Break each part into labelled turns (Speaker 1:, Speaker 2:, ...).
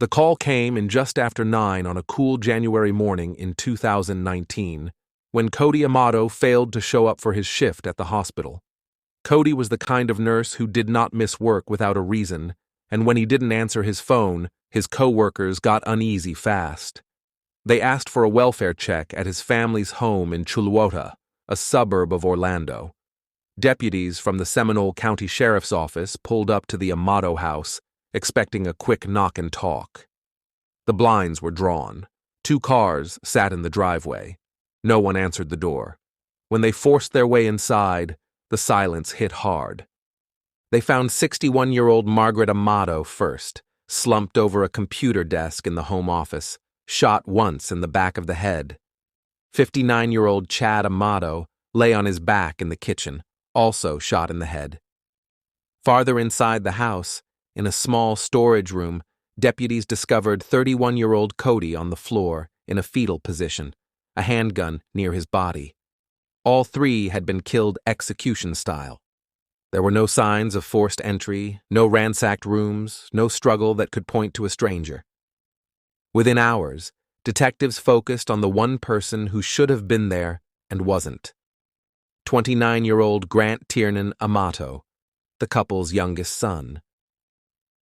Speaker 1: The call came in just after 9 on a cool January morning in 2019, when Cody Amato failed to show up for his shift at the hospital. Cody was the kind of nurse who did not miss work without a reason, and when he didn't answer his phone, his co-workers got uneasy fast. They asked for a welfare check at his family's home in Chuluota, a suburb of Orlando. Deputies from the Seminole County Sheriff's Office pulled up to the Amato house, expecting a quick knock and talk. The blinds were drawn. 2 cars sat in the driveway. No one answered the door. When they forced their way inside, the silence hit hard. They found 61-year-old Margaret Amato first, slumped over a computer desk in the home office, shot once in the back of the head. 59-year-old Chad Amato lay on his back in the kitchen, also shot in the head. Farther inside the house, in a small storage room, deputies discovered 31-year-old Cody on the floor in a fetal position, a handgun near his body. All 3 had been killed execution style. There were no signs of forced entry, no ransacked rooms, no struggle that could point to a stranger. Within hours, detectives focused on the one person who should have been there and wasn't. 29-year-old Grant Tiernan Amato, the couple's youngest son.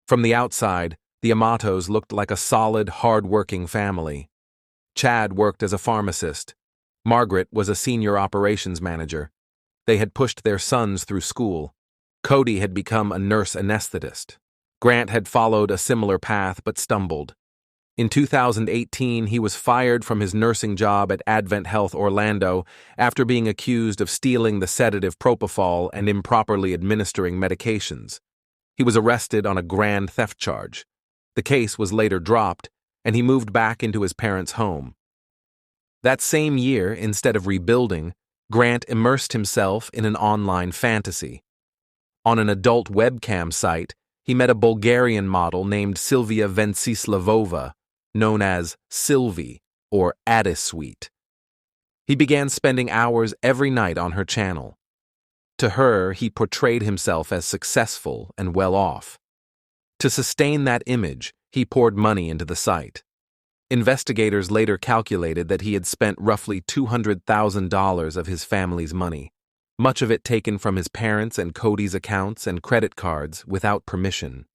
Speaker 1: From the outside, the Amatos looked like a solid, hard-working family. Chad worked as a pharmacist. Margaret was a senior operations manager. They had pushed their sons through school. Cody had become a nurse anesthetist. Grant had followed a similar path but stumbled. In 2018, he was fired from his nursing job at Advent Health Orlando after being accused of stealing the sedative propofol and improperly administering medications. He was arrested on a grand theft charge. The case was later dropped, and he moved back into his parents' home. That same year, instead of rebuilding, Grant immersed himself in an online fantasy. On an adult webcam site, he met a Bulgarian model named Sylvia Venceslavova, known as Sylvie or Addis Suite. He began spending hours every night on her channel. To her, he portrayed himself as successful and well-off. To sustain that image, he poured money into the site. Investigators later calculated that he had spent roughly $200,000 of his family's money, much of it taken from his parents' and Cody's accounts and credit cards without permission.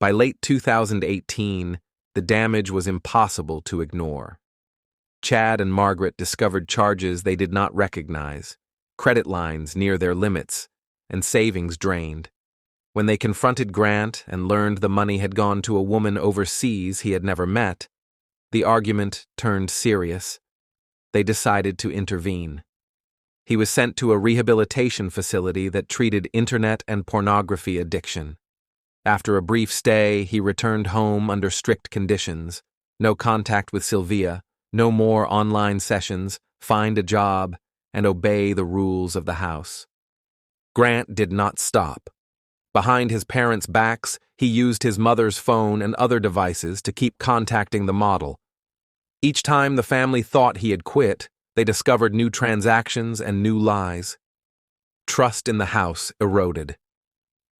Speaker 1: By late 2018, the damage was impossible to ignore. Chad and Margaret discovered charges they did not recognize, credit lines near their limits, and savings drained. When they confronted Grant and learned the money had gone to a woman overseas he had never met, the argument turned serious. They decided to intervene. He was sent to a rehabilitation facility that treated internet and pornography addiction. After a brief stay, he returned home under strict conditions: no contact with Sylvia, no more online sessions, find a job, and obey the rules of the house. Grant did not stop. Behind his parents' backs, he used his mother's phone and other devices to keep contacting the model. Each time the family thought he had quit, they discovered new transactions and new lies. Trust in the house eroded.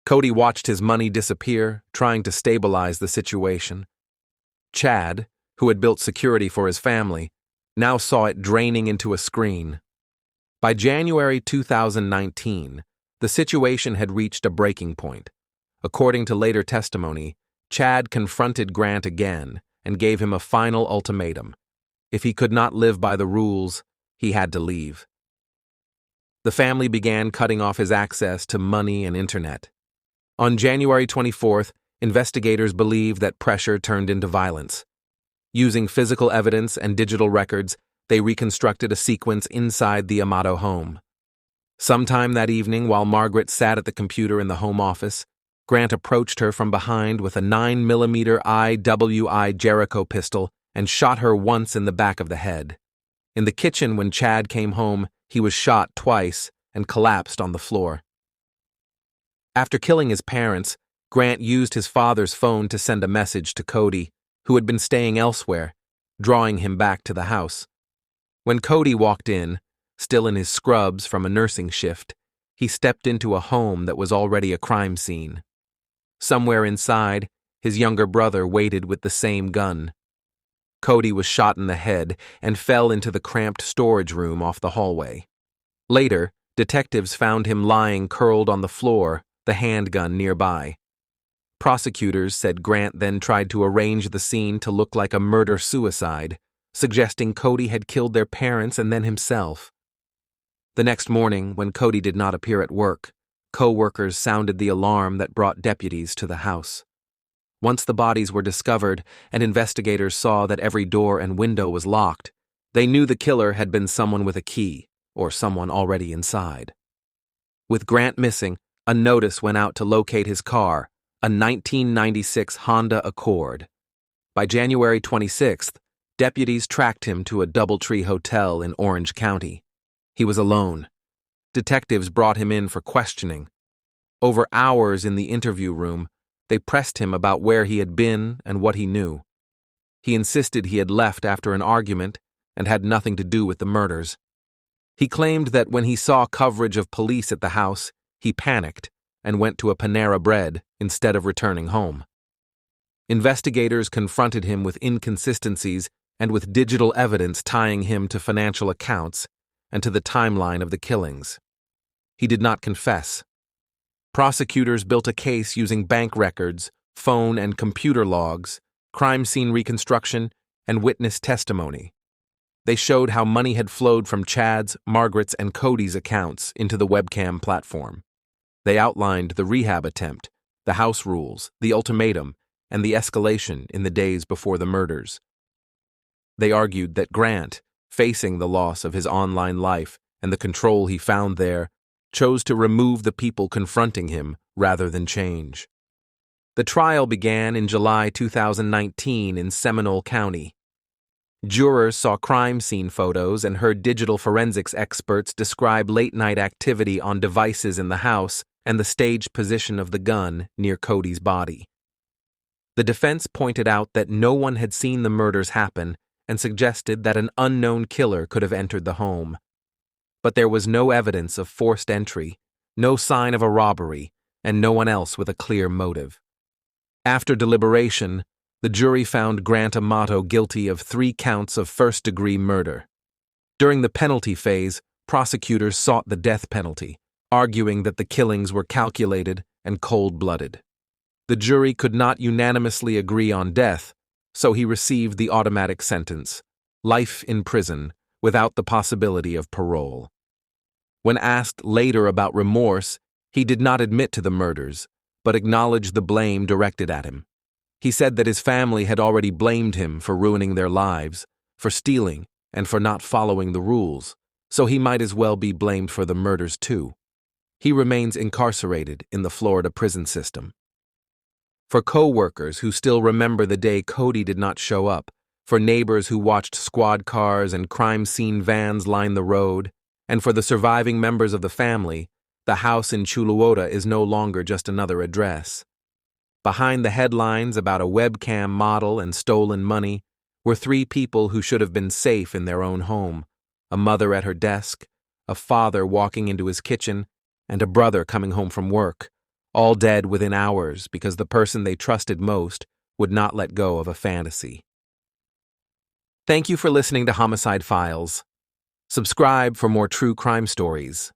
Speaker 1: Cody watched his money disappear, trying to stabilize the situation. Chad, who had built security for his family, now saw it draining into a screen. By January 2019, the situation had reached a breaking point. According to later testimony, Chad confronted Grant again and gave him a final ultimatum. If he could not live by the rules, he had to leave. The family began cutting off his access to money and internet. On January 24th, investigators believed that pressure turned into violence. Using physical evidence and digital records, they reconstructed a sequence inside the Amato home. Sometime that evening, while Margaret sat at the computer in the home office, Grant approached her from behind with a 9mm IWI Jericho pistol and shot her once in the back of the head. In the kitchen, when Chad came home, he was shot twice and collapsed on the floor. After killing his parents, Grant used his father's phone to send a message to Cody, who had been staying elsewhere, drawing him back to the house. When Cody walked in, still in his scrubs from a nursing shift, he stepped into a home that was already a crime scene. Somewhere inside, His younger brother waited with the same gun. Cody was shot in the head and fell into the cramped storage room off the hallway. Later, detectives found him lying curled on the floor, the handgun nearby. Prosecutors said Grant then tried to arrange the scene to look like a murder-suicide, suggesting Cody had killed their parents and then himself. The next morning, when Cody did not appear at work, co-workers sounded the alarm that brought deputies to the house. Once the bodies were discovered and investigators saw that every door and window was locked, they knew the killer had been someone with a key, or someone already inside. With Grant missing, a notice went out to locate his car, a 1996 Honda Accord. By January 26th, deputies tracked him to a DoubleTree hotel in Orange County. He was alone. Detectives brought him in for questioning. Over hours in the interview room, they pressed him about where he had been and what he knew. He insisted he had left after an argument and had nothing to do with the murders. He claimed that when he saw coverage of police at the house, he panicked and went to a Panera Bread instead of returning home. Investigators confronted him with inconsistencies and with digital evidence tying him to financial accounts and to the timeline of the killings. He did not confess. Prosecutors built a case using bank records, phone and computer logs, crime scene reconstruction, and witness testimony. They showed how money had flowed from Chad's, Margaret's, and Cody's accounts into the webcam platform. They outlined the rehab attempt, the house rules, the ultimatum, and the escalation in the days before the murders. They argued that Grant, facing the loss of his online life and the control he found there, chose to remove the people confronting him rather than change. The trial began in July 2019 in Seminole County. Jurors saw crime scene photos and heard digital forensics experts describe late-night activity on devices in the house and the staged position of the gun near Cody's body. The defense pointed out that no one had seen the murders happen and suggested that an unknown killer could have entered the home. But there was no evidence of forced entry, no sign of a robbery, and no one else with a clear motive. After deliberation, the jury found Grant Amato guilty of 3 counts of first-degree murder. During the penalty phase, prosecutors sought the death penalty, arguing that the killings were calculated and cold-blooded. The jury could not unanimously agree on death, so he received the automatic sentence, life in prison, without the possibility of parole. When asked later about remorse, he did not admit to the murders, but acknowledged the blame directed at him. He said that his family had already blamed him for ruining their lives, for stealing, and for not following the rules, so he might as well be blamed for the murders too. He remains incarcerated in the Florida prison system. For co-workers who still remember the day Cody did not show up, for neighbors who watched squad cars and crime scene vans line the road, and for the surviving members of the family, the house in Chuluota is no longer just another address. Behind the headlines about a webcam model and stolen money were 3 people who should have been safe in their own home: a mother at her desk, a father walking into his kitchen, and a brother coming home from work, all dead within hours because the person they trusted most would not let go of a fantasy. Thank you for listening to Homicide Files. Subscribe for more true crime stories.